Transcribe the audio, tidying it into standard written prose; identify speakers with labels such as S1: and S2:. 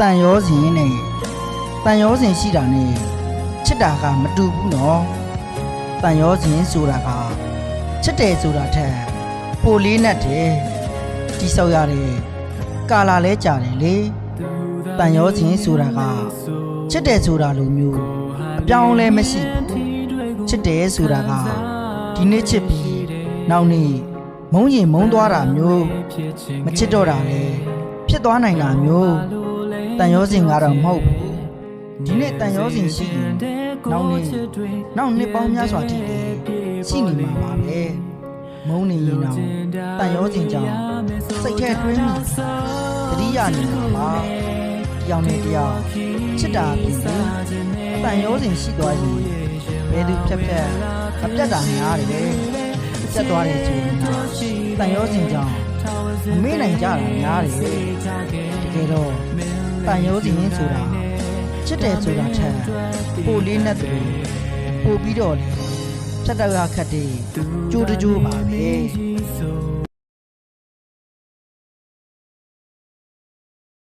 S1: တန်ရောစဉ်နဲ့တန်ရောစဉ်ရှိတာနဲ့ချစ်တာကမတူဘူးနော်တန်ရောစဉ်ဆိုတာကချစ်တယ်ဆိုတာထက်ပိုလေးနဲ့တယ်တိဆောက်ရတယ်ကာလာလဲကြာတယ်လေတန်ရောစဉ်ဆိုတာကချစ်တယ်ဆိုတာလိုမျိုးအပြောင်းလဲမရှိဘူးချစ်တယ်ဆိုတာကဒီနေ့ချစ်ပြီးနောက်နေ့မုန်းရင်မုန်းသွားတာမျိုးမချစ်တော့တာလေဖြစ်သွားနိုင်တာမျိုးတန်ရောစဉ်ကတော့မဟုတ်ဘူးဒီနေ့တန်ရောစဉ်ရှိရင်နောက်နှစ်ပေါင်းများစွာထိတယ်ရှိနေမှာပါပဲမုန်းနေရင်တော့တန်ရောစဉ်ကြောင့်စိတ်ထဲတွင်းမိသတိရနေမှာပါတယောက်နဲ့တယောက်ချစ်တာဖြစ်တယ်တန်ရောစဉ်ရှိသွားရင်ဘယ်သူဖြတ်မပြတ်တာများတယ်ပြတ်သွားတယ်ဆိုရင်တန်ရောစဉ်ကြောင့်မမေ့နိုင်ကြတာများတယ်တကယ်တော့တန်ရောစဉ်ဆိုတာချစ်တယ်ဆိုတာထက်ပိုလေးနဲ့တူပိုပြီးတော့လေဖြတ်တော့ရခက်တယ်ကြိုးတကြိုးပါပဲ